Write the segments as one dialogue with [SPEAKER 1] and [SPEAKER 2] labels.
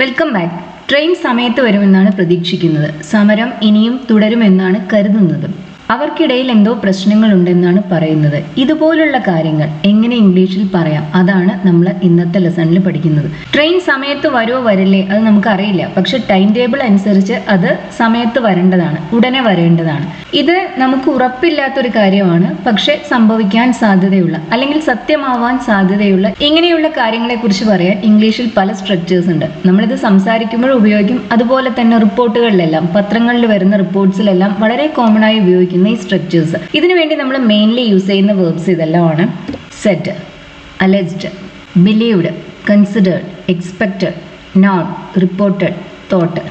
[SPEAKER 1] Welcome back. Train സമയത്ത് വരുമെന്നാണ് പ്രതീക്ഷിക്കുന്നത്. സമരം ഇനിയും തുടരുമെന്നാണ് കരുതുന്നത്. അവർക്കിടയിൽ എന്തോ പ്രശ്നങ്ങളുണ്ടെന്നാണ് പറയുന്നത്. ഇതുപോലുള്ള കാര്യങ്ങൾ എങ്ങനെ ഇംഗ്ലീഷിൽ പറയാം, അതാണ് നമ്മൾ ഇന്നത്തെ ലെസണിൽ പഠിക്കുന്നത്. ട്രെയിൻ സമയത്ത് വരുമോ വരില്ലേ അത് നമുക്കറിയില്ല, പക്ഷെ ടൈം ടേബിൾ അനുസരിച്ച് അത് സമയത്ത് വരേണ്ടതാണ്, ഉടനെ വരേണ്ടതാണ്. ഇത് നമുക്ക് ഉറപ്പില്ലാത്തൊരു കാര്യമാണ്, പക്ഷെ സംഭവിക്കാൻ സാധ്യതയുള്ള അല്ലെങ്കിൽ സത്യമാവാൻ സാധ്യതയുള്ള ഇങ്ങനെയുള്ള കാര്യങ്ങളെ കുറിച്ച് പറയാൻ ഇംഗ്ലീഷിൽ പല സ്ട്രക്ചേഴ്സ് ഉണ്ട്. നമ്മളിത് സംസാരിക്കുമ്പോൾ ഉപയോഗിക്കും. അതുപോലെ തന്നെ റിപ്പോർട്ടുകളിലെല്ലാം, പത്രങ്ങളിൽ വരുന്ന റിപ്പോർട്ട്സിലെല്ലാം വളരെ കോമൺ ആയി ഉപയോഗിക്കും ഈ സ്ട്രക്ചേഴ്സ്. ഇതിനു വേണ്ടി നമ്മൾ മെയിൻലി യൂസ് ചെയ്യുന്ന വേർബ്സ് ഇതെല്ലാമാണ്: said, alleged, believed, considered, expected, known, reported, thought.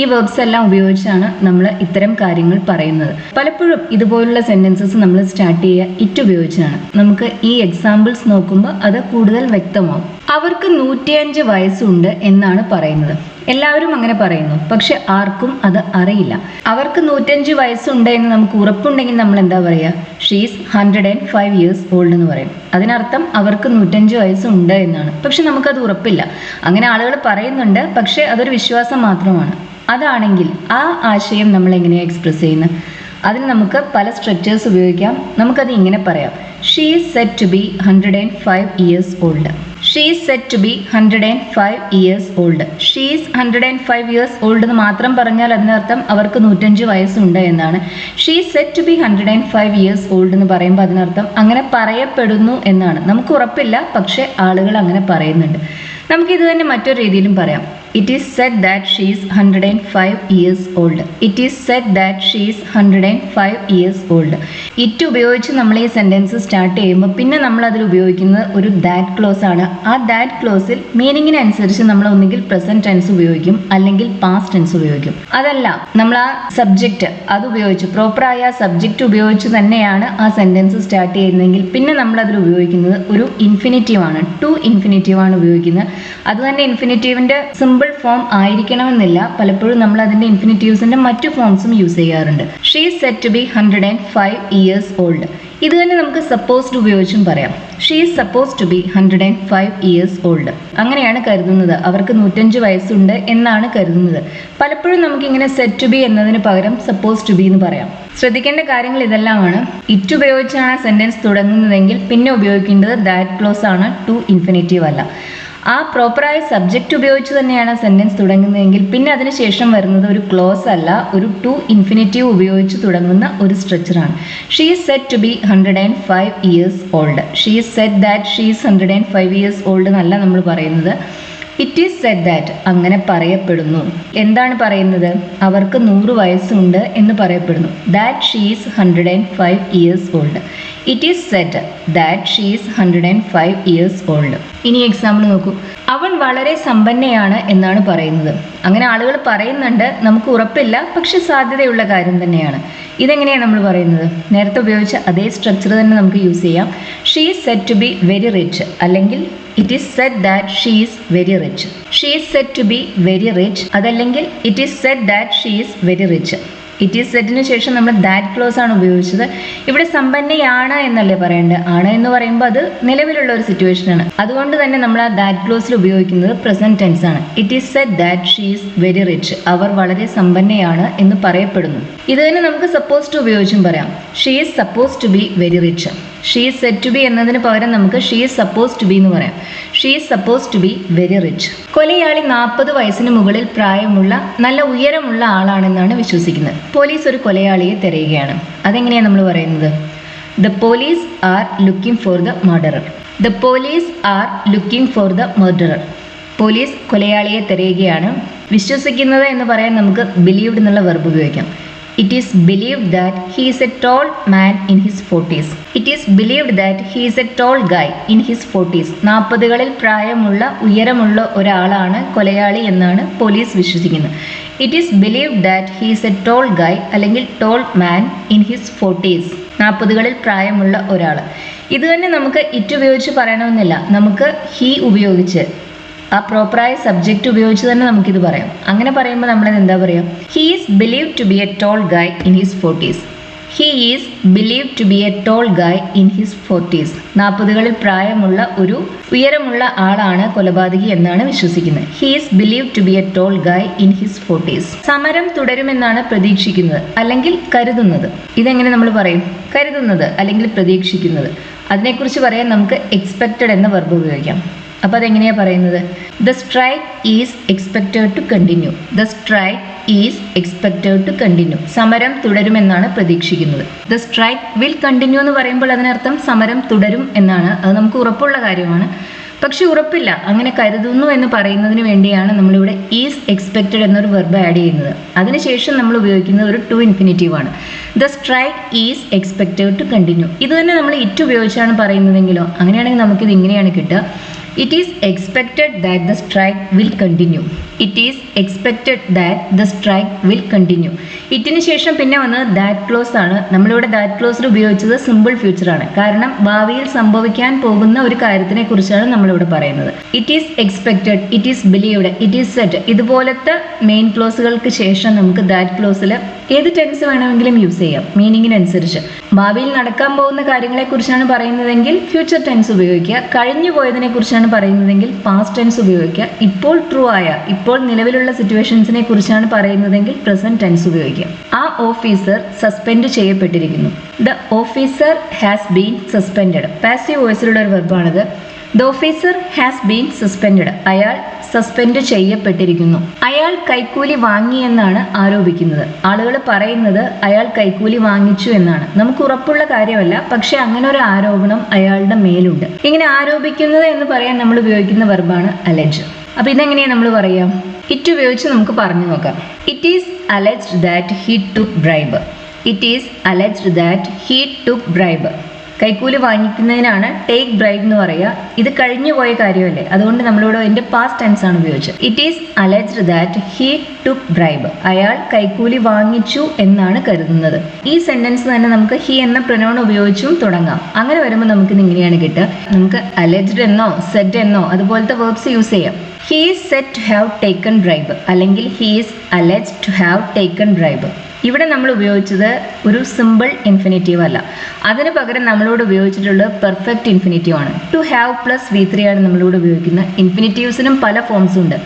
[SPEAKER 1] ഈ വേർബ്സ് എല്ലാം ഉപയോഗിച്ചാണ് നമ്മൾ ഇത്തരം കാര്യങ്ങൾ പറയുന്നത്. പലപ്പോഴും ഇതുപോലുള്ള സെന്റൻസസ് നമ്മൾ സ്റ്റാർട്ട് ചെയ്യുക ഇറ്റ് ഉപയോഗിച്ചാണ്. നമുക്ക് ഈ എക്സാമ്പിൾസ് നോക്കുമ്പോൾ അത് കൂടുതൽ വ്യക്തമാവും. അവർക്ക് 105 വയസ്സുണ്ട് എന്നാണ് പറയുന്നത്. എല്ലാവരും അങ്ങനെ പറയുന്നു, പക്ഷെ ആർക്കും അത് അറിയില്ല. അവർക്ക് 105 വയസ്സുണ്ട് എന്ന് നമുക്ക് ഉറപ്പുണ്ടെങ്കിൽ നമ്മൾ എന്താ പറയുക? ഷീസ് 105 ഇയേഴ്സ് ഓൾഡ് എന്ന് പറയും. അതിനർത്ഥം അവർക്ക് 105 വയസ്സുണ്ട് എന്നാണ്. പക്ഷെ നമുക്കത് ഉറപ്പില്ല. അങ്ങനെ ആളുകൾ പറയുന്നുണ്ട്, പക്ഷെ അതൊരു വിശ്വാസം മാത്രമാണ്. അതാണെങ്കിൽ ആ ആശയം നമ്മൾ എങ്ങനെയാണ് എക്സ്പ്രസ് ചെയ്യുന്നത്? അതിന് നമുക്ക് പല സ്ട്രക്ചേഴ്സ് ഉപയോഗിക്കാം. നമുക്കത് ഇങ്ങനെ പറയാം: she is said to be 105 years old. She is said to be 105 years old. She is 105 years old എന്ന് മാത്രം പറഞ്ഞാൽ അതിനർത്ഥം അവർക്ക് 105 വയസ്സുണ്ട് എന്നാണ്. She is said to be 105 years old എന്ന് പറയുമ്പോൾ അതിനർത്ഥം അങ്ങനെ പറയപ്പെടുന്നു എന്നാണ്. നമുക്ക് ഉറപ്പില്ല, പക്ഷെ ആളുകൾ അങ്ങനെ പറയുന്നുണ്ട്. നമുക്കിത് തന്നെ മറ്റൊരു രീതിയിലും പറയാം: it is said that she is 105 years old. It is said that she is 105 years old. It ഉപയോഗിച്ച് നമ്മൾ ഈ സെന്റൻസ് സ്റ്റാർട്ട് ചെയ്യുമ്പോൾ പിന്നെ നമ്മൾ അതിൽ ഉപയോഗിക്കുന്നത് ഒരു ദാറ്റ് ക്ലോസ് ആണ്. ആ ദാറ്റ് ക്ലോസിൽ മീനിങ്ങിനനുസരിച്ച് നമ്മൾ ഒന്നുകിൽ പ്രസന്റ് ടെൻസ് ഉപയോഗിക്കും, അല്ലെങ്കിൽ പാസ്റ്റ് ടെൻസ് ഉപയോഗിക്കും. അതല്ല, നമ്മൾ ആ സബ്ജക്റ്റ് അത് ഉപയോഗിച്ച്, പ്രോപ്പറായ സബ്ജക്റ്റ് ഉപയോഗിച്ച് തന്നെയാണ് ആ സെന്റൻസ് സ്റ്റാർട്ട് ചെയ്യുന്നതെങ്കിൽ പിന്നെ നമ്മൾ അതിൽ ഉപയോഗിക്കുന്നത് ഒരു ഇൻഫിനിറ്റീവ് ആണ്. ടു ഇൻഫിനിറ്റീവ് ആണ് ഉപയോഗിക്കുന്നത്. അത് തന്നെ ഇൻഫിനിറ്റീവിന്റെ സിമ്പിൾ ഫോം ആയിരിക്കണമെന്നില്ല. പലപ്പോഴും നമ്മൾ അതിന്റെ ഇൻഫിനിറ്റീവ്സിന്റെ മറ്റു ഫോംസും യൂസ് ചെയ്യാറുണ്ട്. She is said to be 105 years old. ഇത് തന്നെ നമുക്ക് സപ്പോസ്ഡ് ഉപയോഗിച്ചും പറയാം. She is suppose to be 105 years old. അങ്ങനെയാണ് കരുതുന്നത്. അവർക്ക് 105 വയസ്സുണ്ട് എന്നാണ് കരുതുന്നത്. പലപ്പോഴും നമുക്കിങ്ങനെ സെഡ് ടു ബി എന്നതിന് പകരം സപ്പോസ് ടു ബി എന്ന് പറയാം. ശ്രദ്ധിക്കേണ്ട കാര്യങ്ങൾ ഇതെല്ലാമാണ്. ഇറ്റ് ഉപയോഗിച്ചാണ് സെന്റൻസ് തുടങ്ങുന്നതെങ്കിൽ പിന്നെ ഉപയോഗിക്കേണ്ടത് ദാറ്റ് ക്ലോസ് ആണ്, ടു ഇൻഫിനിറ്റീവ് അല്ല. ആ പ്രോപ്പറായ സബ്ജക്റ്റ് ഉപയോഗിച്ച് തന്നെയാണ് സെന്റൻസ് തുടങ്ങുന്നതെങ്കിൽ പിന്നെ അതിനുശേഷം വരുന്നത് ഒരു ക്ലോസ് അല്ല, ഒരു ടു ഇൻഫിനിറ്റീവ് ഉപയോഗിച്ച് തുടങ്ങുന്ന ഒരു സ്ട്രക്ചറാണ്. She is said to be 105 years old. She is said that she is 105 years old എന്നല്ല നമ്മൾ പറയുന്നത്. ഇറ്റ് ഈസ് സെഡ് ദാറ്റ്, അങ്ങനെ പറയപ്പെടുന്നു. എന്താണ് പറയുന്നത്? അവർക്ക് 100 വയസ്സുണ്ട് എന്ന് പറയപ്പെടുന്നു. That she is 105 years old. It is said that she is 105 years old. ഇനി എക്സാമ്പിൾ നോക്കൂ. അവൾ വളരെ സമ്പന്നയാണ് എന്നാണ് പറയുന്നത്. അങ്ങനെ ആളുകൾ പറയുന്നുണ്ട്, നമുക്ക് ഉറപ്പില്ല, പക്ഷെ സാധ്യതയുള്ള കാര്യം തന്നെയാണ്. ഇതെങ്ങനെയാണ് നമ്മൾ പറയുന്നത്? നേരത്തെ ഉപയോഗിച്ച അതേ സ്ട്രക്ചർ തന്നെ നമുക്ക് യൂസ് ചെയ്യാം. She is said to be very rich, അല്ലെങ്കിൽ it is said that she is very rich. She is said to be very rich, അതല്ലെങ്കിൽ it is said that she is very rich. It is സെഡിന് ശേഷം നമ്മൾ that close ആണ് ഉപയോഗിച്ചത്. ഇവിടെ സമ്പന്നയാണ് എന്നല്ലേ പറയേണ്ടത്? ആണ് എന്ന് പറയുമ്പോൾ അത് നിലവിലുള്ള ഒരു സിറ്റുവേഷനാണ്. അതുകൊണ്ട് തന്നെ നമ്മൾ ആ ദാറ്റ് ക്ലോസിൽ ഉപയോഗിക്കുന്നത് പ്രസന്റ് ടെൻസ് ആണ്. It is said that she is very rich. അവർ വളരെ സമ്പന്നയാണ് എന്ന് പറയപ്പെടുന്നു. ഇത് തന്നെ നമുക്ക് സപ്പോസ് ടു ഉപയോഗിച്ചും പറയാം. She is suppose to be very rich. She is said to be എന്നതിന് പകരം നമുക്ക് she is suppose to be എന്ന് പറയാം. She is suppose to be very rich. കൊലയാളി 40 വയസ്സിന് മുകളിൽ പ്രായമുള്ള നല്ല ഉയരമുള്ള ആളാണെന്നാണ് വിശ്വസിക്കുന്നത്. പോലീസ് ഒരു കൊലയാളിയെ തിരയുകയാണ്. അതെങ്ങനെയാണ് നമ്മൾ പറയുന്നത്? The police are looking for the murderer. The police are looking for the murderer. Police കൊലയാളിയെ തിരയുകയാണ്. വിശ്വസിക്കുന്നത് എന്ന് പറയാൻ നമുക്ക് ബിലീവ്ഡ് എന്നുള്ള വെർബ് ഉപയോഗിക്കാം. It is believed that he is a tall man in his 40s. It is believed that he is a tall guy in his 40s. 40കളിൽ പ്രായമുള്ള ഉയരമുള്ള ഒരാളാണ് കൊലയാളി എന്നാണ് പോലീസ് വിശ്വസിക്കുന്നത്. It is believed that he is a tall guy, അല്ലെങ്കിൽ tall man in his 40s. 40കളിൽ പ്രായമുള്ള ഒരാൾ. ഇത് തന്നെ നമുക്ക് ഇറ്റ് ഉപയോഗിച്ച് പറയണമെന്നില്ല. നമുക്ക് ഹി ഉപയോഗിച്ച്, ആ പ്രോപ്പറായ സബ്ജക്റ്റ് ഉപയോഗിച്ച് തന്നെ നമുക്കിത് പറയാം. അങ്ങനെ പറയുമ്പോൾ നമ്മളത് എന്താ പറയുക? He is believed to be a tall guy in his 40s. He is believe to be a tall guy in his 40s. 40കളിൽ പ്രായമുള്ള ഒരു ഉയരമുള്ള ആളാണ് കൊലപാതകി എന്നാണ് വിശ്വസിക്കുന്നത്. He is believe to be a tall guy in his 40s. സമരം തുടരുമെന്നാണ് പ്രതീക്ഷിക്കുന്നത് അല്ലെങ്കിൽ കരുതുന്നത്. ഇതെങ്ങനെ നമ്മൾ പറയും? കരുതുന്നത് അല്ലെങ്കിൽ പ്രതീക്ഷിക്കുന്നത്. അതിനെക്കുറിച്ച് പറയാൻ നമുക്ക് എക്സ്പെക്റ്റഡ് എന്ന വെർബ് ഉപയോഗിക്കാം. അപ്പോൾ അതെങ്ങനെയാണ് പറയുന്നത്? The strike is expected to continue. The strike is expected to continue. സമരം തുടരുമെന്നാണ് പ്രതീക്ഷിക്കുന്നത്. ദ സ്ട്രൈക്ക് വിൽ കണ്ടിന്യൂ എന്ന് പറയുമ്പോൾ അതിനർത്ഥം സമരം തുടരും എന്നാണ്. അത് നമുക്ക് ഉറപ്പുള്ള കാര്യമാണ്. പക്ഷെ ഉറപ്പില്ല, അങ്ങനെ കരുതുന്നു എന്ന് പറയുന്നതിന് വേണ്ടിയാണ് നമ്മളിവിടെ ഈസ് എക്സ്പെക്റ്റഡ് എന്നൊരു വെർബ് ആഡ് ചെയ്യുന്നത്. അതിനുശേഷം നമ്മൾ ഉപയോഗിക്കുന്നത് ഒരു ടു ഇൻഫിനിറ്റീവ് ആണ്. The strike is expected to continue. ഇത് തന്നെ നമ്മൾ ഇറ്റ് ഉപയോഗിച്ചാണ് പറയുന്നതെങ്കിലോ, അങ്ങനെയാണെങ്കിൽ നമുക്കിത് ഇങ്ങനെയാണ് കിട്ടുക. It is expected that the strike will continue. It is expected that the strike will continue. ഇറ്റിന് ശേഷം പിന്നെ വന്നത് ദാറ്റ് ക്ലോസ് ആണ്. നമ്മളിവിടെ ദാറ്റ് ക്ലോസിൽ ഉപയോഗിച്ചത് സിമ്പിൾ ഫ്യൂച്ചർ ആണ്. കാരണം ഭാവിയിൽ സംഭവിക്കാൻ പോകുന്ന ഒരു കാര്യത്തിനെ കുറിച്ചാണ് നമ്മളിവിടെ പറയുന്നത്. It is expected, it is believed, it is set, ഇതുപോലത്തെ മെയിൻ ക്ലോസുകൾക്ക് ശേഷം നമുക്ക് ദാറ്റ് ക്ലോസിൽ ഏത് ടെൻസ് വേണമെങ്കിലും യൂസ് ചെയ്യാം മീനിങ്ങിനനുസരിച്ച്. ഭാവിയിൽ നടക്കാൻ പോകുന്ന കാര്യങ്ങളെ കുറിച്ചാണ് പറയുന്നതെങ്കിൽ ഫ്യൂച്ചർ ടെൻസ് ഉപയോഗിക്കുക. കഴിഞ്ഞു പോയതിനെ കുറിച്ചാണ് പറയുന്നതെങ്കിൽ പാസ്റ്റ് ടെൻസ് ഉപയോഗിക്കുക. ഇപ്പോൾ ട്രൂ ആയ, ഇപ്പോൾ നിലവിലുള്ള സിറ്റുവേഷൻസിനെ കുറിച്ചാണ് പറയുന്നതെങ്കിൽ പ്രസന്റ് ടെൻസ് ഉപയോഗിക്കുക. ആ ഓഫീസർ സസ്പെൻഡ് ചെയ്യപ്പെട്ടിരിക്കുന്നു. The officer has been suspended. Passive വോയിസിലുള്ള ഒരു വെർബാണിത്. The officer has been suspended. അയാൾ സസ്പെൻഡ് ചെയ്യപ്പെട്ടിരിക്കുന്നു. അയാൾ കൈക്കൂലി വാങ്ങി എന്നാണ് ആരോപിക്കുന്നത്. ആളുകൾ പറയുന്നത് അയാൾ കൈക്കൂലി വാങ്ങിച്ചു എന്നാണ്. നമുക്ക് ഉറപ്പുള്ള കാര്യമല്ല, പക്ഷെ അങ്ങനെ ഒരു ആരോപണം അയാളുടെ മേലുണ്ട്. ഇങ്ങനെ ആരോപിക്കുന്നത് എന്ന് പറയാൻ നമ്മൾ ഉപയോഗിക്കുന്ന വെർബാണ് അലെജ്. അപ്പൊ ഇതെങ്ങനെയാണ് നമ്മൾ പറയാം? ഇറ്റ് ഉപയോഗിച്ച് നമുക്ക് പറഞ്ഞു നോക്കാം. It is alleged that he took bribe. It is alleged that he took bribe. കൈക്കൂലി വാങ്ങിക്കുന്നതിനാണ് ടേക്ക് ബ്രൈബ് എന്ന് പറയുക. ഇത് കഴിഞ്ഞു പോയ കാര്യമല്ലേ, അതുകൊണ്ട് നമ്മളിവിടെ അതിന്റെ പാസ്റ്റ് ടെൻസ് ആണ് ഉപയോഗിച്ചത്. It is alleged that he took bribe. അയാൾ കൈക്കൂലി വാങ്ങിച്ചു എന്നാണ് കരുതുന്നത്. ഈ സെന്റൻസ് തന്നെ നമുക്ക് ഹി എന്ന പ്രൊനൗൺ ഉപയോഗിച്ചും തുടങ്ങാം. അങ്ങനെ വരുമ്പോൾ നമുക്ക് ഇങ്ങനെയാണ് കിട്ടുക. നമുക്ക് അലെജ്ഡ് എന്നോ സെഡ് എന്നോ അതുപോലത്തെ വേർബ്സ് യൂസ് ചെയ്യാം. He is said to have taken bribe അല്ലെങ്കിൽ he is alleged to have taken bribe. ഇവിടെ നമ്മൾ ഉപയോഗിച്ചത് ഒരു സിമ്പിൾ ഇൻഫിനിറ്റീവ് അല്ല. അതിന് പകരം നമ്മളോട് ഉപയോഗിച്ചിട്ടുള്ളത് പെർഫെക്റ്റ് ഇൻഫിനിറ്റീവ് ആണ്. ടു ഹാവ് പ്ലസ് V3 ആണ് നമ്മളിവിടെ ഉപയോഗിക്കുന്നത്. ഇൻഫിനിറ്റീവ്സിനും പല ഫോംസും ഉണ്ട്.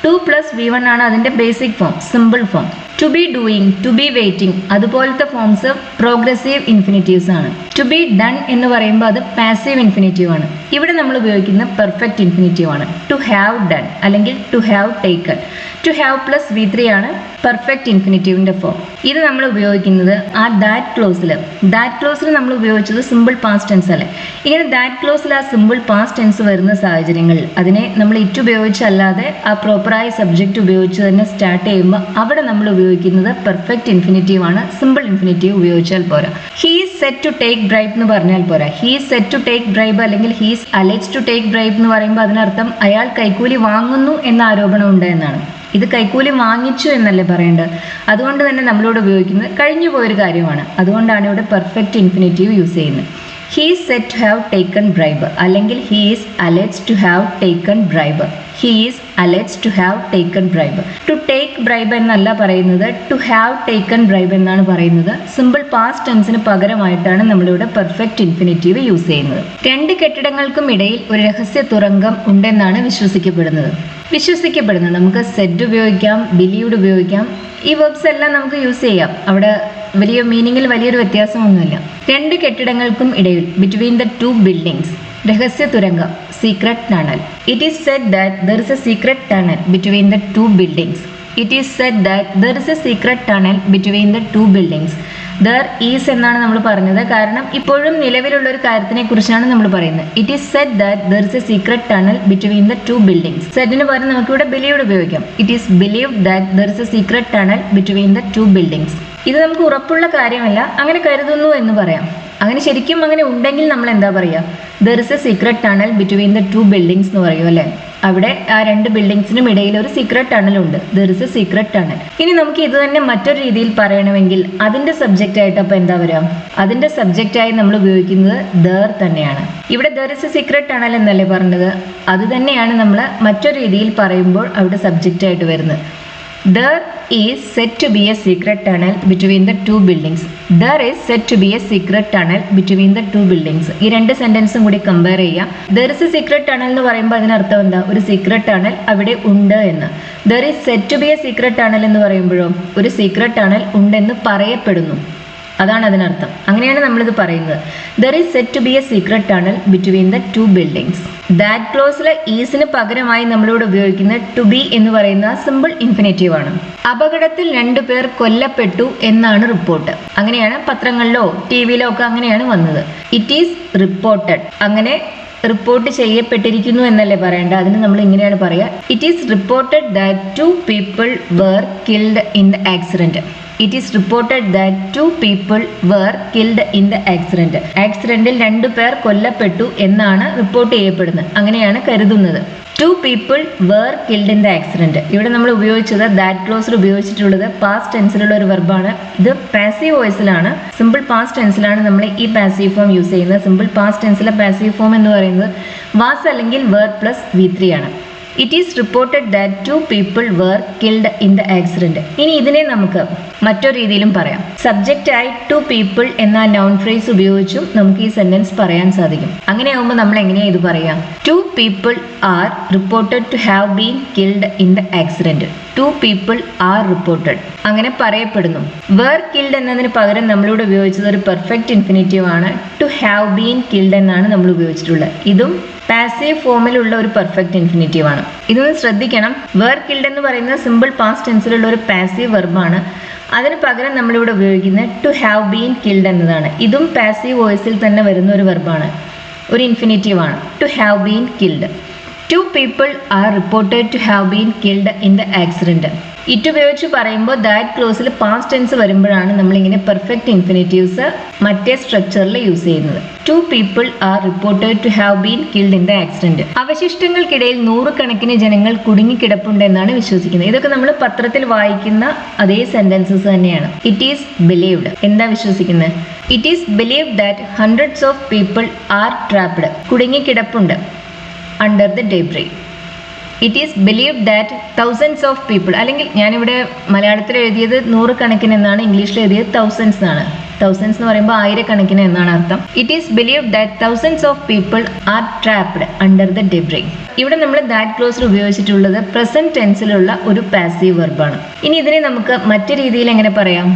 [SPEAKER 1] 2 + V1 ആണ് അതിൻ്റെ basic form, simple form. To be doing, to be waiting അതുപോലത്തെ ഫോംസ് പ്രോഗ്രസീവ് ഇൻഫിനിറ്റീവ്സ് ആണ്. ടു ബി ഡൺ എന്ന് പറയുമ്പോൾ അത് പാസീവ് ഇൻഫിനിറ്റീവ് ആണ്. ഇവിടെ നമ്മൾ ഉപയോഗിക്കുന്ന പെർഫെക്റ്റ് ഇൻഫിനിറ്റീവ് ആണ്. ടു ഹാവ് ഡൺ അല്ലെങ്കിൽ to have taken. To have plus V3 ആണ് പെർഫെക്റ്റ് ഇൻഫിനിറ്റീവിൻ്റെ ഫോം. ഇത് നമ്മൾ ഉപയോഗിക്കുന്നത് ആ ദാറ്റ് ക്ലോസിൽ. ദാറ്റ് ക്ലോസിൽ നമ്മൾ ഉപയോഗിച്ചത് സിമ്പിൾ പാസ്റ്റ് ടെൻസ് അല്ലേ. ഇങ്ങനെ ദാറ്റ് ക്ലോസിൽ ആ സിമ്പിൾ പാസ്റ്റ് ടെൻസ് വരുന്ന സാഹചര്യങ്ങളിൽ അതിനെ നമ്മൾ ഇറ്റ് ഉപയോഗിച്ചല്ലാതെ ആ പ്രോപ്പറായ സബ്ജക്റ്റ് ഉപയോഗിച്ച് തന്നെ സ്റ്റാർട്ട് ചെയ്യുമ്പോൾ അവിടെ നമ്മൾ ഉപയോഗിക്കുന്നത് പെർഫെക്റ്റ് ഇൻഫിനിറ്റീവ് ആണ്. സിമ്പിൾ ഇൻഫിനിറ്റീവ് ഉപയോഗിച്ചാൽ പോരാ. He is said to take bribe എന്ന് പറഞ്ഞാൽ പോരാ. He is said to take bribe അല്ലെങ്കിൽ he is alleged to take bribe എന്ന് പറയുമ്പോൾ അതിനർത്ഥം അയാൾ കൈക്കൂലി വാങ്ങുന്നു എന്ന ആരോപണം ഉണ്ട് എന്നാണ്. ഇത് കൈക്കൂലി വാങ്ങിച്ചു എന്നല്ലേ പറയേണ്ടത്. അതുകൊണ്ട് തന്നെ നമ്മളോട് ഉപയോഗിക്കുന്നത് കഴിഞ്ഞു പോയൊരു കാര്യമാണ്. അതുകൊണ്ടാണ് ഇവിടെ പെർഫെക്റ്റ് ഇൻഫിനിറ്റീവ് യൂസ് ചെയ്യുന്നത്. He is said to have taken bribe അല്ലെങ്കിൽ he is alleged to have taken bribe. He is alleged to have taken bribe. To take bribe എന്നല്ല പറയുന്നത്, ടു ഹാവ് ടേക്കൺ ബ്രൈബ് എന്നാണ് പറയുന്നത്. Simple past ടെൻസിന് പകരമായിട്ടാണ് നമ്മളിവിടെ perfect infinitive use ചെയ്യുന്നത്. രണ്ട് കെട്ടിടങ്ങൾക്കും ഇടയിൽ ഒരു രഹസ്യ തുരങ്കം ഉണ്ടെന്നാണ് വിശ്വസിക്കപ്പെടുന്നത്. നമുക്ക് സെഡ് ഉപയോഗിക്കാം, ബിലീവ്ഡ് ഉപയോഗിക്കാം. ഈ വെർബ്സ് എല്ലാം നമുക്ക് യൂസ് ചെയ്യാം. അവിടെ വലിയ മീനിങ്ങിൽ വലിയൊരു വ്യത്യാസമൊന്നുമില്ല. രണ്ട് കെട്ടിടങ്ങൾക്കും ഇടയിൽ, ബിറ്റ്വീൻ ദ ടു ബിൽഡിങ്സ്, രഹസ്യ തുരങ്കം, secret tunnel. It is said that there is a secret tunnel between the two buildings. It is said that there is a secret tunnel between the two buildings. There is എന്നാണ് നമ്മൾ പറഞ്ഞത്, കാരണം ഇപ്പോഴും നിലവിലുള്ള ഒരു കാര്യത്തിനെ കുറിച്ചാണ് നമ്മൾ പറയുന്നത്. It is said that there is a secret tunnel between the two buildings. സെഡിന് പകരം നമുക്കിവിടെ ബിലീവ്ഡ് ഉപയോഗിക്കാം. It is believed that there is a secret tunnel between the two buildings. ഇത് നമുക്ക് ഉറപ്പുള്ള കാര്യമല്ല, അങ്ങനെ കരുതുന്നു എന്ന് പറയാം. അങ്ങനെ ശരിക്കും അങ്ങനെ ഉണ്ടെങ്കിൽ നമ്മൾ എന്താ പറയുക? There is a secret tunnel between the two buildings എന്ന് പറയും അല്ലേ. അവിടെ ആ രണ്ട് ബിൽഡിങ്സിനും ഇടയിൽ ഒരു സീക്രട്ട് ടണൽ ഉണ്ട്. There is a secret tunnel. ഇനി നമുക്ക് ഇത് തന്നെ മറ്റൊരു രീതിയിൽ പറയണമെങ്കിൽ അതിന്റെ സബ്ജക്റ്റ് ആയിട്ട് അപ്പോൾ എന്താ വരാം? അതിന്റെ സബ്ജക്റ്റായി നമ്മൾ ഉപയോഗിക്കുന്നത് ദർ തന്നെയാണ്. ഇവിടെ there is a secret tunnel എന്നല്ലേ പറഞ്ഞത്, അത് തന്നെയാണ് നമ്മൾ മറ്റൊരു രീതിയിൽ പറയുമ്പോൾ അവിടെ സബ്ജക്റ്റ് ആയിട്ട് വരുന്നത്. There is said to be a secret tunnel between the two buildings. There is said to be a secret tunnel between the two buildings. ഈ രണ്ട് സെന്റൻസും കൂടി കമ്പയർ ചെയ്യാം. There is a secret tunnel എന്ന് പറയുമ്പോൾ അതിനർത്ഥം എന്താ? ഒരു സീക്രട്ട് ടണൽ അവിടെ ഉണ്ട് എന്ന്. There is said to be a secret tunnel എന്ന് പറയുമ്പോഴോ ഒരു സീക്രട്ട് ടണൽ ഉണ്ടെന്ന് പറയപ്പെടുന്നു. അതാണ് അതിനർത്ഥം. അങ്ങനെയാണ് നമ്മളിത് പറയുന്നത്. There is said to be a secret tunnel between the two buildings. That ക്ലോസിലെ ഈസിന് പകരമായി നമ്മളിവിടെ ഉപയോഗിക്കുന്ന to be എന്ന് പറയുന്ന സിമ്പിൾ ഇൻഫിനിറ്റീവ് ആണ്. അപകടത്തിൽ 2 പേർ കൊല്ലപ്പെട്ടു എന്നാണ് റിപ്പോർട്ട്. അങ്ങനെയാണ് പത്രങ്ങളിലോ ടിവിയിലോ ഒക്കെ അങ്ങനെയാണ് വന്നത്. It is reported. അങ്ങനെ റിപ്പോർട്ട് ചെയ്യപ്പെട്ടിരിക്കുന്നു എന്നല്ലേ പറയേണ്ട. അതിന് നമ്മൾ ഇങ്ങനെയാണ് പറയുക. It is reported that 2 people were killed in the accident. It is reported that 2 people were killed in the accident. ആക്സിഡന്റിൽ 2 പേർ കൊല്ലപ്പെട്ടു എന്നാണ് റിപ്പോർട്ട് ചെയ്യപ്പെടുന്നത്. അങ്ങനെയാണ് കരുതുന്നത്. 2 people were killed in the accident. ഇവിടെ നമ്മൾ ഉപയോഗിച്ചത് ദാറ്റ് ക്ലോസിൽ ഉപയോഗിച്ചിട്ടുള്ളത് പാസ്റ്റ് ടെൻസിലുള്ള ഒരു വെർബാണ്. ഇത് പാസീവ് വോയിസിലാണ്. സിമ്പിൾ പാസ്റ്റ് ടെൻസിലാണ് നമ്മൾ ഈ പാസീവ് ഫോം യൂസ് ചെയ്യുന്നത്. സിമ്പിൾ പാസ്റ്റ് ടെൻസിലെ പാസീവ് ഫോം എന്ന് പറയുന്നത് വാസ് അല്ലെങ്കിൽ വേർ പ്ലസ് V3 ആണ്. It is reported that 2 people were killed in the accident. ഇനി ഇതിനെ നമുക്ക് മറ്റൊരു രീതിയിലും പറയാം. സബ്ജക്റ്റായി 2 people എന്ന നൗൺ ഫ്രേസ് ഉപയോഗിച്ചും നമുക്ക് ഈ സെന്റൻസ് പറയാൻ സാധിക്കും. അങ്ങനെയാകുമ്പോൾ നമ്മൾ എങ്ങനെയാണ് ഇത് പറയാം? 2 people are reported to have been killed in the accident. 2 people are reported. അങ്ങനെ പറയപ്പെടുന്നു. were killed എന്നതിന് പകരം നമ്മളിവിടെ ഉപയോഗിച്ചത് ഒരു പെർഫെക്റ്റ് ഇൻഫിനിറ്റീവ് ആണ്. to have been killed എന്നാണ് നമ്മൾ ഉപയോഗിച്ചിട്ടുള്ളത്. ഇതും പാസീവ് ഫോമിലുള്ള ഒരു പെർഫെക്റ്റ് ഇൻഫിനിറ്റീവ് ആണ്. ഇതൊന്ന് ശ്രദ്ധിക്കണം. വേർ കിൽഡ് എന്ന് പറയുന്നത് സിമ്പിൾ പാസ്റ്റ് ടെൻസിലുള്ള ഒരു പാസീവ് വെർബാണ്. അതിന് പകരം നമ്മളിവിടെ ഉപയോഗിക്കുന്നത് ടു ഹാവ് ബീൻ കിൽഡ് എന്നതാണ്. ഇതും പാസീവ് വോയിസിൽ തന്നെ വരുന്ന ഒരു വെർബാണ്, ഒരു ഇൻഫിനിറ്റീവ് ആണ്. To have been killed. 2 people are reported to have been killed in the accident. It ഉപയോഗിച്ച് പറയുമ്പോൾ ദാറ്റ് ക്ലോസിൽ പാസ്റ്റ് ടെൻസ് വരുമ്പോഴാണ് നമ്മളിങ്ങനെ പെർഫെക്റ്റ് ഇൻഫിനിറ്റീവ്സ് മറ്റേ സ്ട്രക്ചറിൽ യൂസ് ചെയ്യുന്നത്. 2 people are reported to have been killed in the accident. അവശിഷ്ടങ്ങൾക്കിടയിൽ 100 കണക്കിന് ജനങ്ങൾ കുടുങ്ങിക്കിടപ്പുണ്ട് എന്നാണ് വിശ്വസിക്കുന്നത്. ഇതൊക്കെ നമ്മൾ പത്രത്തിൽ വായിക്കുന്ന അതേ സെന്റൻസസ് തന്നെയാണ്. It is believed. എന്താ വിശ്വസിക്കുന്നത്? It is believed that hundreds of people are trapped. കുടുങ്ങിക്കിടപ്പുണ്ട്. under the debris. It is believed that thousands of people, അല്ലെങ്കിൽ ഞാനിവിടെ മലയാളത്തിൽ എഴുതിയത് 100 കണക്കിന് എന്നാണ്, ഇംഗ്ലീഷിൽ എഴുതിയത് thousands എന്നാണ്. thousands എന്ന് പറയുമ്പോൾ ആയിരക്കണക്കിന് എന്നാണ് അർത്ഥം. It is believed that thousands of people are trapped under the debris. ഇവിടെ നമ്മൾ ദാറ്റ് ക്ലോസിൽ ഉപയോഗിച്ചിട്ടുള്ളത് പ്രസന്റ് ടെൻസിലുള്ള ഒരു പാസീവ് വെർബാണ്. ഇനി ഇതിനെ നമുക്ക് മറ്റു രീതിയിൽ എങ്ങനെ പറയാം?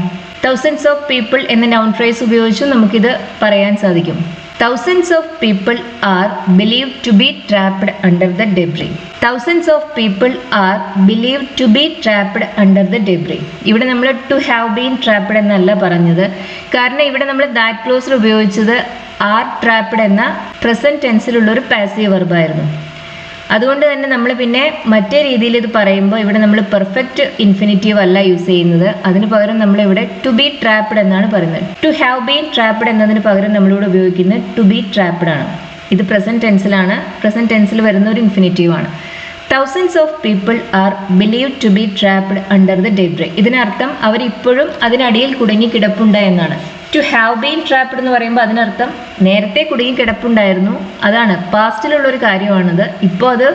[SPEAKER 1] thousands of people എന്ന നൗൺ ഫ്രേസ് ഉപയോഗിച്ചും നമുക്കിത് പറയാൻ സാധിക്കും. Thousands of people are believed to be trapped under the debris. Thousands of people are believed to be trapped under the debris. ഇവിടെ നമ്മൾ to have been trapped എന്നല്ല പറഞ്ഞത്. കാരണം ഇവിടെ നമ്മൾ that clause ഉപയോഗിച്ചത് are trapped എന്ന present ടെൻസിലുള്ള ഒരു പാസീവ് വെർബായിരുന്നു. അതുകൊണ്ട് തന്നെ നമ്മൾ പിന്നെ മറ്റേ രീതിയിൽ ഇത് പറയുമ്പോൾ ഇവിടെ നമ്മൾ പെർഫെക്റ്റ് ഇൻഫിനിറ്റീവ് അല്ല യൂസ് ചെയ്യുന്നത്. അതിന് പകരം നമ്മളിവിടെ ടു ബി ട്രാപ്ഡ് എന്നാണ് പറയുന്നത്. ടു ഹാവ് ബീൻ ട്രാപ്ഡ് എന്നതിന് പകരം നമ്മളിവിടെ ഉപയോഗിക്കുന്നത് ടു ബി ട്രാപ്ഡ് ആണ്. ഇത് പ്രസന്റ് ടെൻസിലാണ്. പ്രസന്റ് ടെൻസിൽ വരുന്ന ഒരു ഇൻഫിനിറ്റീവ് ആണ്. thousands of people are believed to be trapped under the debris. ഇതിനർത്ഥം അവരിപ്പോഴും അതിനടിയിൽ കുടുങ്ങി കിടപ്പുണ്ട് എന്നാണ്. ടു ഹാവ് ബീൻ ട്രാപ്ഡ് എന്ന് പറയുമ്പോൾ അതിനർത്ഥം നേരത്തെ കുടുങ്ങി കിടപ്പുണ്ടായിരുന്നു, അതാണ് പാസ്റ്റിലുള്ള ഒരു കാര്യമാണത്. ഇപ്പോൾ അത്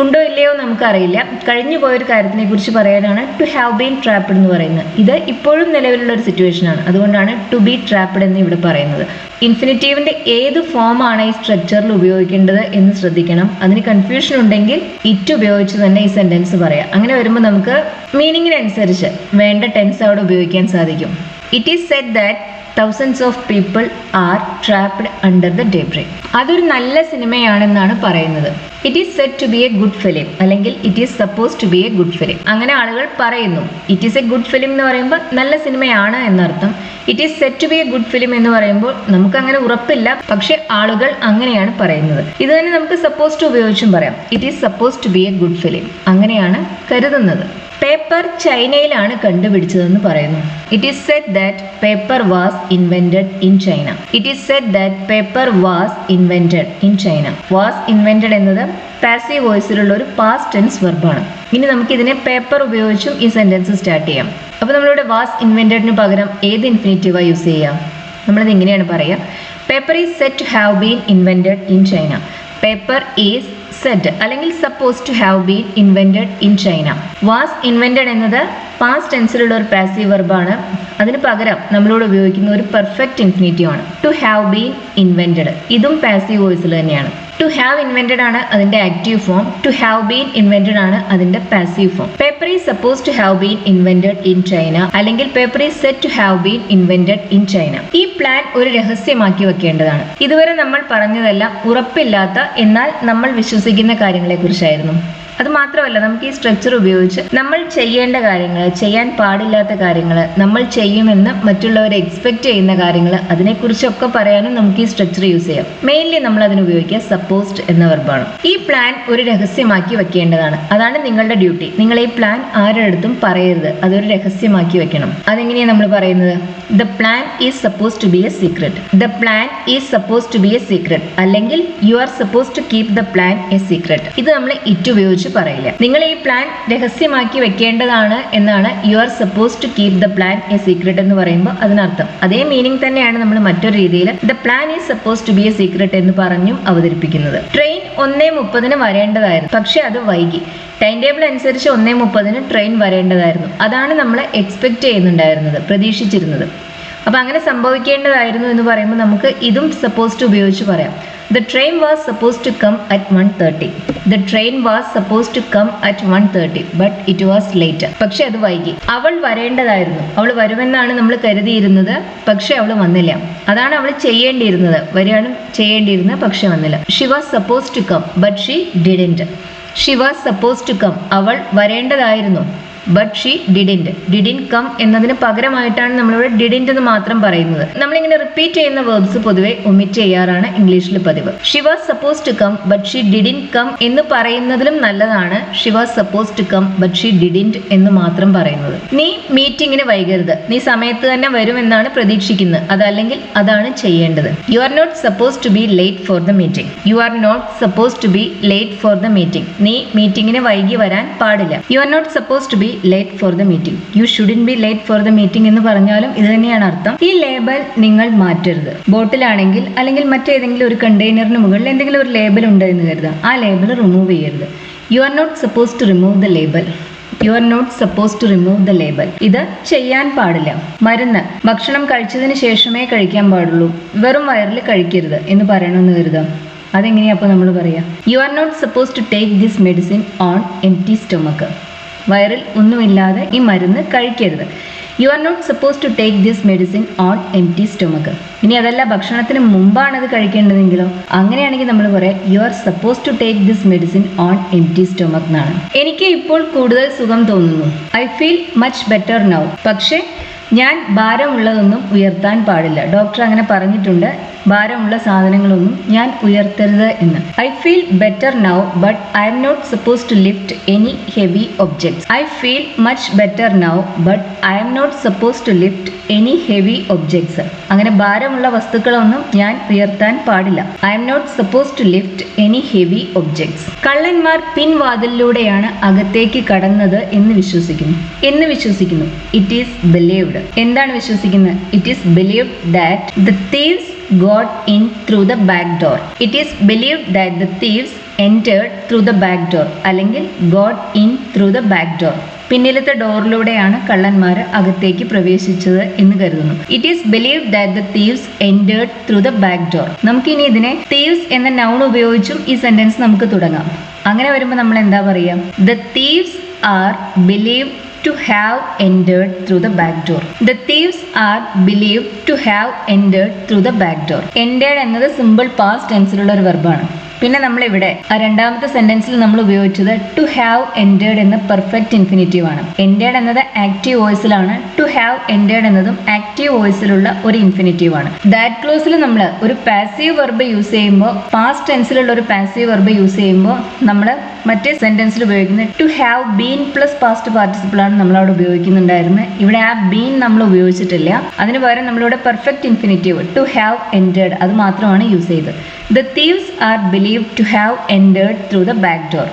[SPEAKER 1] ഉണ്ടോ ഇല്ലയോ നമുക്കറിയില്ല. കഴിഞ്ഞു പോയൊരു കാര്യത്തിനെ കുറിച്ച് പറയാനാണ് ടു ഹാവ് ബീൻ ട്രാപ്ഡ് എന്ന് പറയുന്നത്. ഇത് ഇപ്പോഴും നിലവിലുള്ള ഒരു സിറ്റുവേഷനാണ്. അതുകൊണ്ടാണ് ടു ബി ട്രാപ്ഡ് എന്ന് ഇവിടെ പറയുന്നത്. ഇൻഫിനിറ്റീവിന്റെ ഏത് ഫോമാണ് ഈ സ്ട്രക്ചറിൽ ഉപയോഗിക്കേണ്ടത് എന്ന് ശ്രദ്ധിക്കണം. അതിന് കൺഫ്യൂഷൻ ഉണ്ടെങ്കിൽ ഇറ്റ് ഉപയോഗിച്ച് തന്നെ ഈ സെന്റൻസ് പറയാം. അങ്ങനെ വരുമ്പോൾ നമുക്ക് മീനിങ്ങിനനുസരിച്ച് വേണ്ട ടെൻസ് അവിടെ ഉപയോഗിക്കാൻ സാധിക്കും. It is said that thousands of people are trapped under the debris. അതൊരു നല്ല സിനിമയാണെന്നാണ് പറയുന്നത്. It is said to be a good film, അല്ലെങ്കിൽ it is suppose to be a good film. അങ്ങനെ ആളുകൾ പറയുന്നു. It is a good film എന്ന് പറയുമ്പോൾ നല്ല സിനിമയാണ് എന്നർത്ഥം. It is said to be a good film എന്ന് പറയുമ്പോൾ നമുക്ക് അങ്ങനെ ഉറപ്പില്ല, പക്ഷെ ആളുകൾ അങ്ങനെയാണ് പറയുന്നത്. ഇത് തന്നെ നമുക്ക് സപ്പോസ് ടു ഉപയോഗിച്ചും പറയാം. It is suppose to be a good film, അങ്ങനെയാണ് കരുതുന്നത്. പേപ്പർ ചൈനയിലാണ് കണ്ടുപിടിച്ചതെന്ന് പറയുന്നു. It is said that paper was invented in China. It is said that paper was invented in China. Was invented എന്നത് passive വോയിസിലുള്ള ഒരു പാസ്റ്റ് ടെൻസ് വെർബാണ്. ഇനി നമുക്ക് ഇതിനെ പേപ്പർ ഉപയോഗിച്ചും ഈ സെന്റൻസ് സ്റ്റാർട്ട് ചെയ്യാം. അപ്പോൾ നമ്മളിവിടെ വാസ് ഇൻവെന്റഡിന് പകരം ഏത് ഇൻഫിനിറ്റീവാ യൂസ് ചെയ്യാം? നമ്മളത് ഇങ്ങനെയാണ് പറയുക. Paper is said to have been invented in China. Paper is said അല്ലെങ്കിൽ suppose to have been invented in China. Was invented എന്നത് പാസ്റ്റ് ടെൻസിലുള്ള ഒരു പാസീവ് വെർബാണ്. അതിന് പകരം നമ്മളോട് ഉപയോഗിക്കുന്ന ഒരു പെർഫെക്റ്റ് ഇൻഫിനിറ്റീവ് ആണ് ടു ഹാവ് ബീൻ ഇൻവെന്റഡ്. ഇതും പാസീവ് വോയിസിൽ തന്നെയാണ്. ടു ഹാവ് ഇൻവെന്റഡ് ആണ് അതിന്റെ active form, to have been invented ആണ് അതിന്റെ passive form. Paper is suppose to have been invented in China അല്ലെങ്കിൽ paper is said to have been invented in China. ഈ plan ഒരു രഹസ്യമാക്കി വെക്കേണ്ടതാണ്. ഇതുവരെ നമ്മൾ പറഞ്ഞതെല്ലാം ഉറപ്പില്ലാത്ത എന്നാൽ നമ്മൾ വിശ്വസിക്കുന്ന കാര്യങ്ങളെ കുറിച്ചായിരുന്നു. അത് മാത്രമല്ല, നമുക്ക് ഈ സ്ട്രക്ചർ ഉപയോഗിച്ച് നമ്മൾ ചെയ്യേണ്ട കാര്യങ്ങൾ, ചെയ്യാൻ പാടില്ലാത്ത കാര്യങ്ങൾ, നമ്മൾ ചെയ്യുമെന്ന് മറ്റുള്ളവർ എക്സ്പെക്ട് ചെയ്യുന്ന കാര്യങ്ങൾ, അതിനെക്കുറിച്ചൊക്കെ പറയാനും നമുക്ക് ഈ സ്ട്രക്ചർ യൂസ് ചെയ്യാം. മെയിൻലി നമ്മൾ അതിന് ഉപയോഗിക്കുക സപ്പോസ്ഡ് എന്ന വെർബാണ്. ഈ പ്ലാൻ ഒരു രഹസ്യമാക്കി വെക്കേണ്ടതാണ്. അതാണ് നിങ്ങളുടെ ഡ്യൂട്ടി. നിങ്ങൾ ഈ പ്ലാൻ ആരുടെ അടുത്തും പറയരുത്, അതൊരു രഹസ്യമാക്കി വെക്കണം. അതെങ്ങനെയാണ് നമ്മൾ പറയുന്നത്? The plan is suppose to be a secret. The plan is suppose to be a secret അല്ലെങ്കിൽ you are suppose to keep the plan a secret. ഇത് നമ്മൾ ഇറ്റ് ഉപയോഗിച്ച് പറയില്ല. നിങ്ങൾ ഈ പ്ലാൻ രഹസ്യമാക്കി വെക്കേണ്ടതാണ് എന്നാണ് you are suppose to keep the plan a secret എന്ന് പറയുമ്പോൾ അതിനർത്ഥം. അതേ മീനിങ് തന്നെയാണ് നമ്മൾ മറ്റൊരു രീതിയിൽ the plan is suppose to be a secret എന്ന് പറഞ്ഞും അവതരിപ്പിക്കുന്നത്. ട്രെയിൻ 1:30 വരേണ്ടതായിരുന്നു, പക്ഷെ അത് വൈകി. ടൈം ടേബിൾ അനുസരിച്ച് 1:30 ട്രെയിൻ വരേണ്ടതായിരുന്നു. അതാണ് നമ്മൾ എക്സ്പെക്ട് ചെയ്യുന്നുണ്ടായിരുന്നത്, പ്രതീക്ഷിച്ചിരുന്നത്. അപ്പൊ അങ്ങനെ സംഭവിക്കേണ്ടതായിരുന്നു എന്ന് പറയുമ്പോൾ നമുക്ക് ഇതും സപ്പോസ് ടു ഉപയോഗിച്ച് പറയാം. The train was supposed to come at 1:30. The train was supposed to come at 1:30, but it was later. പക്ഷെ അത് വൈകി. അവൾ വരേണ്ടതായിരുന്നു. അവൾ വരുമെന്നാണ് നമ്മൾ കരുതിയിരുന്നത്, പക്ഷെ അവൾ വന്നില്ല. അതാണ് അവൾ ചെയ്യേണ്ടിയിരുന്നത്. വരികയാണ് ചെയ്യേണ്ടിയിരുന്നത്, പക്ഷെ വന്നില്ല. She was supposed to come, but she didn't. She was supposed to come. അവൾ വരേണ്ടതായിരുന്നു, ബട്ട് ഷീ ഡിഡിൻറ്റ് കം എന്നതിന് പകരമായിട്ടാണ് നമ്മളിവിടെ ഡിഡിൻറ്റ് എന്ന് മാത്രം പറയുന്നത്. നമ്മളിങ്ങനെ റിപ്പീറ്റ് ചെയ്യുന്ന വേർബ്സ് പൊതുവെ ഒമിറ്റ് ചെയ്യാറാണ് ഇംഗ്ലീഷിൽ പതിവ്. She was suppose to come but she didn't come എന്ന് പറയുന്നതിലും നല്ലതാണ് she was suppose to come but she didn't എന്ന് മാത്രം പറയുന്നത്. നീ മീറ്റിങ്ങിന് വൈകരുത്, നീ സമയത്ത് തന്നെ വരുമെന്നാണ് പ്രതീക്ഷിക്കുന്നത്, അതല്ലെങ്കിൽ അതാണ് ചെയ്യേണ്ടത്. You are not suppose to be late for the meeting. You are not suppose to be late for the meeting. നീ മീറ്റിങ്ങിന് വൈകി വരാൻ പാടില്ല. You are not suppose to be late for the meeting. You shouldn't be late for the meeting എന്ന് പറഞ്ഞാലും ഇത് തന്നെയാണ് അർത്ഥം. ഈ ലേബൽ നിങ്ങൾ മാറ്റരുത്. ബോട്ടിലാണെങ്കിൽ അല്ലെങ്കിൽ മറ്റേതെങ്കിലും ഒരു കണ്ടെയ്നറിന് മുകളിൽ എന്തെങ്കിലും ഒരു ലേബൽ ഉണ്ട് എന്ന് കരുതാം, ആ ലേബൽ റിമൂവ് ചെയ്യരുത്. You are not suppose to remove the label. You are not suppose to remove the label. ഇത് ചെയ്യാൻ പാടില്ല. മരുന്ന് ഭക്ഷണം കഴിച്ചതിന് ശേഷമേ കഴിക്കാൻ പാടുള്ളൂ, വെറും വയറിൽ കഴിക്കരുത് എന്ന് പറയണമെന്ന് കരുതാം. അതെങ്ങനെയാ അപ്പോൾ നമ്മൾ പറയാം? You are not suppose to take this medicine on empty stomach. വയറിൽ ഒന്നുമില്ലാതെ ഈ മരുന്ന് കഴിക്കരുത്. You are not suppose to take this medicine on empty stomach. ഇനി അതല്ല, ഭക്ഷണത്തിന് മുമ്പാണ് അത് കഴിക്കേണ്ടതെങ്കിലോ? അങ്ങനെയാണെങ്കിൽ നമ്മൾ പറയാം you are suppose to take this medicine on empty stomach എന്നാണ്. എനിക്ക് ഇപ്പോൾ കൂടുതൽ സുഖം തോന്നുന്നു. I feel much better now. പക്ഷേ ഞാൻ ഭാരമുള്ളതൊന്നും ഉയർത്താൻ പാടില്ല. ഡോക്ടർ അങ്ങനെ പറഞ്ഞിട്ടുണ്ട്, ഭാരമുള്ള സാധനങ്ങളൊന്നും ഞാൻ ഉയർത്തരുത് എന്ന്. I feel better now but I'm not suppose to lift any heavy objects. I feel much better now but I'm not suppose to lift any heavy objects. അങ്ങനെ ഭാരമുള്ള വസ്തുക്കളൊന്നും ഞാൻ ഉയർത്താൻ പാടില്ല. I'm not suppose to lift any heavy objects. കള്ളന്മാർ പിൻവാതിലൂടെയാണ് അകത്തേക്ക് കടന്നത് എന്ന് വിശ്വസിക്കുന്നു. It is believed. എന്താണ് വിശ്വസിക്കുന്നത്? It is believed that the thieves got in through the back door. It is believed that the thieves entered through the back door അല്ലെങ്കിൽ got in through the back door. പിന്നിലത്തെ ഡോറിലൂടെയാണ് കള്ളന്മാർ അകത്തേക്ക് പ്രവേശിച്ചത് എന്ന് കരുതുന്നു. It is believed that the thieves entered through the back door. നമുക്കിനി ഇതിനെ thieves എന്ന noun ഉപയോഗിച്ചും ഈ സെന്റൻസ് നമുക്ക് തുടങ്ങാം. അങ്ങനെ വരുമ്പോൾ നമ്മൾ എന്താ പറയുക? The thieves are believed to have entered through the back door. The thieves are believed to have entered through the back door. Entered എന്നത് സിമ്പിൾ പാസ്റ്റ് ടെൻസിലുള്ള ഒരു വെർബാണ്. പിന്നെ നമ്മളിവിടെ രണ്ടാമത്തെ സെന്റൻസിൽ നമ്മൾ ഉപയോഗിച്ചത് ടു ഹാവ് എൻറ്റേർഡ് എന്ന പെർഫെക്റ്റ് ഇൻഫിനിറ്റീവ് ആണ്. എൻറ്റേർഡ് എന്നത് ആക്റ്റീവ് വോയിസിലാണ്, ടു ഹാവ് എൻറ്റേർഡ് എന്നതും ആക്റ്റീവ് വോയിസിലുള്ള ഒരു ഇൻഫിനിറ്റീവ് ആണ്. ദാറ്റ് ക്ലോസിൽ നമ്മൾ ഒരു പാസീവ് വെർബ് യൂസ് ചെയ്യുമ്പോൾ, പാസ്റ്റ് ടെൻസിലുള്ള ഒരു പാസീവ് വെർബ് യൂസ് ചെയ്യുമ്പോൾ നമ്മൾ മറ്റേ സെന്റൻസിൽ ഉപയോഗിക്കുന്നത് to have been plus past participle ആണ് നമ്മൾ അവിടെ ഉപയോഗിക്കുന്നുണ്ടായിരുന്നത്. ഇവിടെ ആ ബീൻ നമ്മൾ ഉപയോഗിച്ചിട്ടില്ല. അതിന് പകരം നമ്മളിവിടെ perfect infinitive to have entered അത് മാത്രമാണ് യൂസ് ചെയ്തത്. The thieves are believed to have entered through the back door.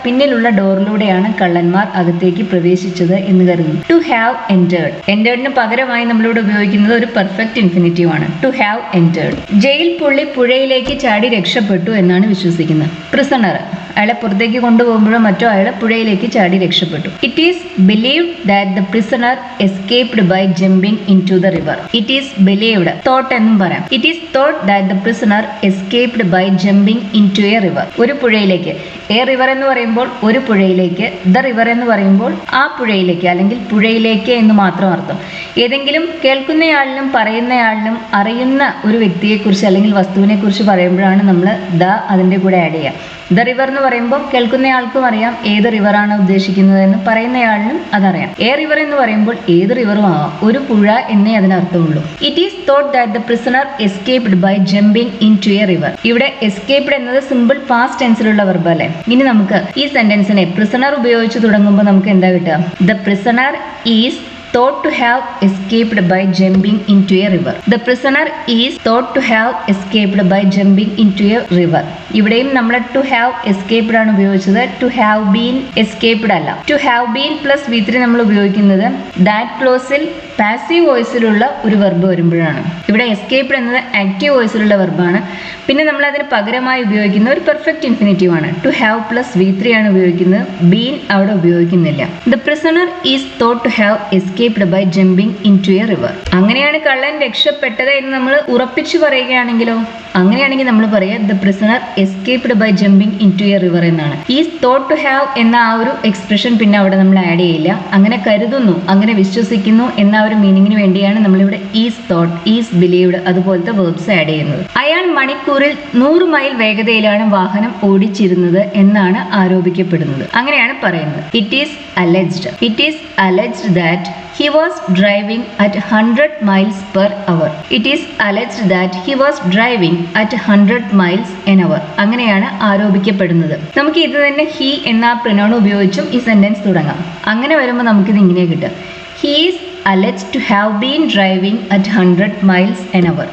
[SPEAKER 1] പിന്നിലുള്ള ഡോറിലൂടെയാണ് കള്ളന്മാർ അകത്തേക്ക് പ്രവേശിച്ചത് എന്ന് കരുതുന്നു. To have entered. എൻറ്റേർഡിന് പകരമായി നമ്മളിവിടെ ഉപയോഗിക്കുന്നത് ഒരു പെർഫെക്റ്റ് ഇൻഫിനിറ്റീവ് ആണ്. To have entered. ജയിൽ പുള്ളി പുഴയിലേക്ക് ചാടി രക്ഷപ്പെട്ടു എന്നാണ് വിശ്വസിക്കുന്നത്. പ്രിസണർ അയാളെ പുറത്തേക്ക് കൊണ്ടുപോകുമ്പോഴോ മറ്റോ അയാൾ പുഴയിലേക്ക് ചാടി രക്ഷപ്പെട്ടു. It is believed that the prisoner escaped by jumping in to the river. It is believed thought എന്നും പറയാം. It is thought that the prisoner escaped by jumping in to a river. ഒരു പുഴയിലേക്ക്. എ റിവർ എന്ന് പറയുമ്പോൾ ഒരു പുഴയിലേക്ക്, the river എന്ന് പറയുമ്പോൾ ആ പുഴയിലേക്ക് അല്ലെങ്കിൽ പുഴയിലേക്ക് എന്ന് മാത്രം അർത്ഥം. ഏതെങ്കിലും കേൾക്കുന്നയാളിനും പറയുന്നയാളിനും അറിയുന്ന ഒരു വ്യക്തിയെക്കുറിച്ച് അല്ലെങ്കിൽ വസ്തുവിനെ കുറിച്ച് പറയുമ്പോഴാണ് നമ്മൾ ദ അതിൻ്റെ കൂടെ ആഡ് ചെയ്യുക. ദ റിവർ എന്ന് പറയുമ്പോൾ കേൾക്കുന്നയാൾക്കും അറിയാം ഏത് റിവറാണ് ഉദ്ദേശിക്കുന്നതെന്ന്, പറയുന്നയാളിനും അതറിയാം. എ റിവർ എന്ന് പറയുമ്പോൾ ഏത് റിവറും ആവാം, ഒരു പുഴ എന്നേ അതിനർത്ഥമുള്ളൂ. It is thought that the prisoner escaped by jumping in to a river. ഇവിടെ എസ്കേപ്ഡ് എന്നത് സിമ്പിൾ പാസ്റ്റ് ടെൻസിലുള്ള വെർബ് അല്ലേ. ഇനി നമുക്ക് ഈ സെന്റൻസിനെ പ്രിസണർ ഉപയോഗിച്ച് തുടങ്ങുമ്പോൾ നമുക്ക് എന്താ കിട്ടുക? The prisoner is thought to have escaped by jumping into a river. The prisoner is thought to have escaped by jumping into a river. ഇവിടെയും നമ്മൾ ടു ഹാവ് എസ്കേപ്ഡ് ആണ് ഉപയോഗിച്ചത്. ടു ഹാവ് ബീൻ എസ്കേപ്ഡ് അല്ല. To have been plus V3 നമ്മൾ ഉപയോഗിക്കുന്നത് that ക്ലോസിൽ passive വോയിസിലുള്ള ഒരു verb വരുമ്പോഴാണ്. ഇവിടെ എസ്കേപ്ഡ് എന്നത് ആക്റ്റീവ് വോയിസിലുള്ള വെർബാണ്. പിന്നെ നമ്മൾ അതിന് പകരമായി ഉപയോഗിക്കുന്ന ഒരു പെർഫെക്റ്റ് ഇൻഫിനിറ്റീവ് ആണ്. ടു ഹാവ് പ്ലസ് V3 ആണ് ഉപയോഗിക്കുന്നത്. ബീൻ അവിടെ ഉപയോഗിക്കുന്നില്ല. The prisoner is thought to have escaped by jumping in to a river. അങ്ങനെയാണ് കള്ളൻ രക്ഷപ്പെട്ടത് എന്ന് നമ്മൾ ഉറപ്പിച്ചു പറയുകയാണെങ്കിലോ? അങ്ങനെയാണെങ്കിൽ നമ്മൾ പറയുക the prisoner escaped by jumping in to a river എന്നാണ്. ഈസ് തോട്ട് ടു ഹാവ് എന്ന ആ ഒരു എക്സ്പ്രഷൻ പിന്നെ അവിടെ നമ്മൾ ആഡ് ചെയ്യില്ല. അങ്ങനെ കരുതുന്നു, അങ്ങനെ വിശ്വസിക്കുന്നു എന്ന ഒരു മീനിങ്ങിന് വേണ്ടിയാണ് നമ്മളിവിടെ ഈസ് തോട്ട്, ഈസ് ബിലീവ്ഡ് അതുപോലത്തെ വേർബ്സ് ആഡ് ചെയ്യുന്നത്. അയാൾ മണിക്കൂറിൽ 100 മൈൽ വേഗതയിലാണ് വാഹനം ഓടിച്ചിരുന്നത് എന്നാണ് ആരോപിക്കപ്പെടുന്നത്. അങ്ങനെയാണ് പറയുന്നത്. It is alleged that he was driving at 100 miles per hour. It is alleged that he was driving at 100 miles an hour. അങ്ങനെയാണ് ആരോപിക്കപ്പെടുന്നത്. നമുക്ക് ഇത് തന്നെ he എന്ന പ്രൊനൗൺ ഉപയോഗിച്ചും ഈ സെന്റൻസ് തുടങ്ങാം. അങ്ങനെ വരുമ്പോൾ നമുക്കിത് ഇങ്ങനെ കിട്ടും. He is alleged to have been driving at 100 miles an hour.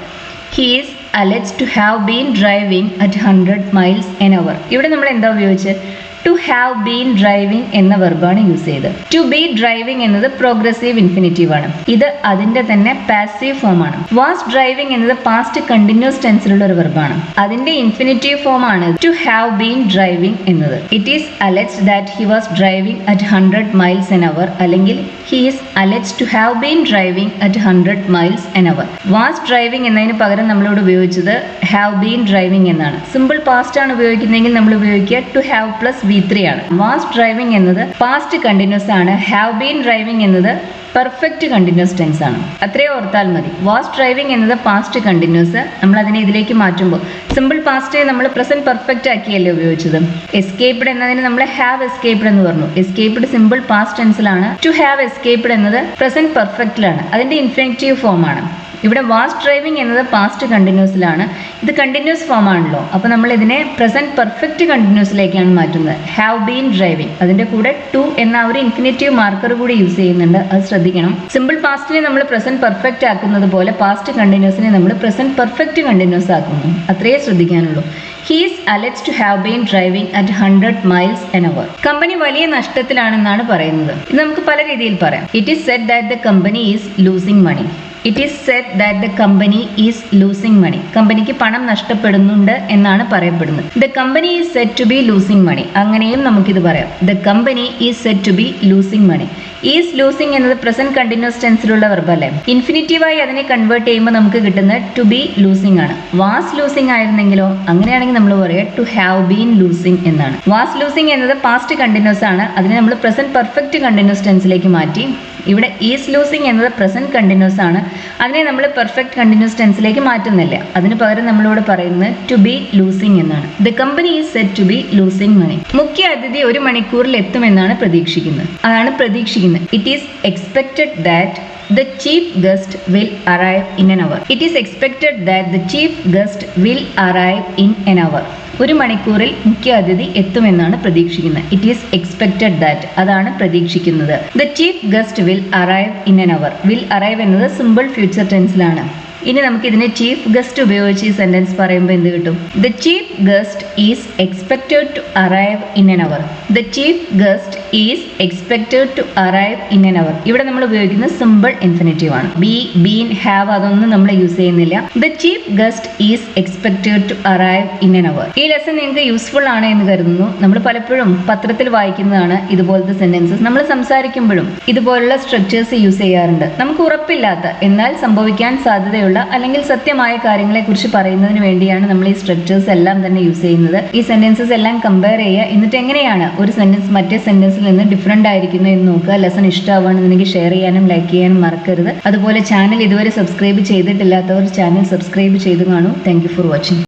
[SPEAKER 1] He is alleged to have been driving at 100 miles an hour. ഇവിടെ നമ്മൾ എന്താ ഉപയോഗിച്ചത്? ടു ഹാവ് ബീൻ ഡ്രൈവിംഗ് എന്ന വെർബാണ് യൂസ് ചെയ്തത്. ടു ബി ഡ്രൈവിംഗ് എന്നത് പ്രോഗ്രസീവ് ഇൻഫിനിറ്റീവ് ആണ്. ഇത് അതിന്റെ തന്നെ പാസീവ് ഫോം ആണ്. വാസ് ഡ്രൈവിംഗ് എന്നത് പാസ്റ്റ് കണ്ടിന്യൂസ് ടെൻസിലുള്ള ഒരു വെർബാണ്. അതിന്റെ ഇൻഫിനിറ്റീവ് ഫോം ആണ് ടു ഹാവ് ബീൻ ഡ്രൈവിംഗ് എന്നത്. It is alleged that he was driving at 100 miles an hour അല്ലെങ്കിൽ he is alleged to have been driving at 100 miles an hour. Was driving എന്നതിന് പകരം നമ്മളോട് ഉപയോഗിച്ചത് ഹാവ് ബീൻ ഡ്രൈവിംഗ് എന്നാണ്. Simple past ആണ് ഉപയോഗിക്കുന്നതെങ്കിൽ നമ്മൾ ഉപയോഗിക്കുക ടു ഹാവ് പ്ലസ് V3 ആണ്. വാസ് ഡ്രൈവിംഗ് എന്നത് പാസ്റ്റ് കണ്ടിന്യൂസ് ആണ്. ഹാവ് ബീൻ ഡ്രൈവിംഗ് എന്നത് പെർഫെക്റ്റ് കണ്ടിന്യൂസ് ടെൻസ് ആണ്. അത്രയും ഓർത്താൽ മതി. വാസ് ഡ്രൈവിംഗ് എന്നത് പാസ്റ്റ് കണ്ടിന്യൂസ്. നമ്മൾ അതിനെ ഇതിലേക്ക് മാറ്റുമ്പോൾ സിമ്പിൾ പാസ്റ്റ് നമ്മൾ പ്രസന്റ് പെർഫെക്റ്റ് ആക്കിയല്ലേ ഉപയോഗിച്ചത്. എസ്കേപ്ഡ് എന്നതിന് നമ്മൾ ഹാവ് എസ്കേപ്ഡ് എന്ന് പറഞ്ഞു. എസ്കേപ്ഡ് സിമ്പിൾ പാസ്റ്റ് ടെൻസിലാണ്. ടു ഹാവ് എസ്കേപ്ഡ് എന്നത് പ്രസന്റ് പെർഫെക്റ്റിലാണ്. അതിന്റെ ഇൻഫിനിറ്റീവ് ഫോം ആണ്. ഇവിടെ വാസ് ഡ്രൈവിംഗ് എന്നത് പാസ്റ്റ് കണ്ടിന്യൂസിലാണ്. ഇത് കണ്ടിന്യൂസ് ഫോം ആണല്ലോ. അപ്പോൾ നമ്മൾ ഇതിനെ പ്രസന്റ് പെർഫെക്റ്റ് കണ്ടിന്യൂസിലേക്കാണ് മാറ്റുന്നത്. ഹാവ് ബീൻ ഡ്രൈവിംഗ് അതിന്റെ കൂടെ ടു എന്ന ഒരു ഇൻഫിനിറ്റീവ് മാർക്കർ കൂടി യൂസ് ചെയ്യുന്നുണ്ട്. അത് ശ്രദ്ധിക്കണം. സിമ്പിൾ പാസ്റ്റിനെ നമ്മൾ പ്രസന്റ് പെർഫെക്റ്റ് ആക്കുന്നത് പോലെ പാസ്റ്റ് കണ്ടിന്യൂസിനെ നമ്മൾ പ്രസന്റ് പെർഫെക്റ്റ് കണ്ടിന്യൂസ് ആക്കുന്നു. അത്രയേ ശ്രദ്ധിക്കാനുള്ളൂ. He is alleged to have been driving at 100 miles an hour. Company വലിയ നഷ്ടത്തിലാണെന്നാണ് പറയുന്നത്. ഇത് നമുക്ക് പല രീതിയിൽ പറയാം. It is said that the company is losing money. It is said that the company is losing money. കമ്പനിക്ക് പണം നഷ്ടപ്പെടുന്നുണ്ട് എന്നാണ് പറയപ്പെടുന്നത്. The company is said to be losing money. അങ്ങനെയും നമുക്കിത് പറയാം. The company is said to be losing money. Is losing എന്നത് present continuous ടെൻസിലുള്ള verb അല്ലേ. ഇൻഫിനിറ്റീവായി അതിനെ കൺവേർട്ട് ചെയ്യുമ്പോൾ നമുക്ക് കിട്ടുന്നത് ടു ബി ലൂസിങ് ആണ്. വാസ് ലൂസിങ് ആയിരുന്നെങ്കിലോ? അങ്ങനെയാണെങ്കിൽ നമ്മൾ പറയുക ടു ഹാവ് ബീൻ ലൂസിങ് എന്നാണ്. വാസ് ലൂസിങ് എന്നത് പാസ്റ്റ് കണ്ടിന്യൂസ് ആണ്. അതിനെ നമ്മൾ പ്രസന്റ് പെർഫെക്റ്റ് കണ്ടിന്യൂസ് ടെൻസിലേക്ക് മാറ്റി. ഇവിടെ ഈസ് ലൂസിങ് എന്നത് പ്രസന്റ് കണ്ടിന്യൂസ് ആണ്. അതിനെ നമ്മൾ പെർഫെക്റ്റ് കണ്ടിന്യൂസ് ടെൻസിലേക്ക് മാറ്റുന്നില്ല. അതിന് പകരം നമ്മളിവിടെ പറയുന്നത് ടു ബി ലൂസിങ് എന്നാണ്. The company is said to be losing money. മുഖ്യ അതിഥി 1 മണിക്കൂറിൽ എത്തുമെന്നാണ് പ്രതീക്ഷിക്കുന്നത്. അതാണ് പ്രതീക്ഷിക്കുന്നത്. It is expected that the chief guest will arrive in an hour. It is expected that the chief guest will arrive in an hour. 1 മണിക്കൂറിൽ മുഖ്യ അതിഥി എത്തുമെന്നാണ് പ്രതീക്ഷിക്കുന്നത്. ഇറ്റ് ഈസ് എക്സ്പെക്റ്റഡ് ദാറ്റ്, അതാണ് പ്രതീക്ഷിക്കുന്നത്. The chief guest will arrive in an hour. Will arrive എന്നത് simple future ടെൻസിലാണ്. ഇനി നമുക്ക് ഇതിനെ ചീഫ് ഗസ്റ്റ് ഉപയോഗിച്ച് ഈ സെന്റൻസ് പറയുമ്പോൾ എന്ത് കിട്ടും? The chief guest is expected to arrive in an hour. The chief guest is expected to arrive in an hour. ഇവിടെ നമ്മൾ ഉപയോഗിക്കുന്ന സിമ്പിൾ ഇൻഫിനിറ്റീവ് ആണ്. ബി, ബീൻ, ഹാവ് അതൊന്നും നമ്മൾ യൂസ് ചെയ്യുന്നില്ല. The chief guest is expected to arrive in an hour. ഈ lesson നിങ്ങൾക്ക് useful ആണ് എന്ന് കരുതുന്നു. നമ്മൾ പലപ്പോഴും പത്രത്തിൽ വായിക്കുന്നതാണ് ഇതുപോലത്തെ സെന്റൻസസ്. നമ്മൾ സംസാരിക്കുമ്പോഴും ഇതുപോലുള്ള സ്ട്രക്ചേഴ്സ് യൂസ് ചെയ്യാറുണ്ട്. നമുക്ക് ഉറപ്പില്ലാത്ത എന്നാൽ സംഭവിക്കാൻ സാധ്യതയുള്ള അല്ലെങ്കിൽ സത്യമായ കാര്യങ്ങളെ കുറിച്ച് പറയുന്നതിന് വേണ്ടിയാണ് നമ്മൾ ഈ സ്ട്രക്ചേഴ്സ് എല്ലാം തന്നെ യൂസ് ചെയ്യുന്നത്. ഈ സെന്റൻസസ് എല്ലാം കമ്പയർ ചെയ്യുക, എന്നിട്ട് എങ്ങനെയാണ് ഒരു സെന്റൻസ് മറ്റേ സെന്റൻസിൽ നിന്ന് ഡിഫറെന്റ് ആയിരിക്കുന്നു എന്ന് നോക്കുക. ലെസൺ ഇഷ്ടമാവുകയാണെന്നുണ്ടെങ്കിൽ ഷെയർ ചെയ്യാനും ലൈക്ക് ചെയ്യാനും മറക്കരുത്. അതുപോലെ ചാനൽ ഇതുവരെ സബ്സ്ക്രൈബ് ചെയ്തിട്ടില്ലാത്തവർ ചാനൽ സബ്സ്ക്രൈബ് ചെയ്ത് കാണൂ. Thank you for watching.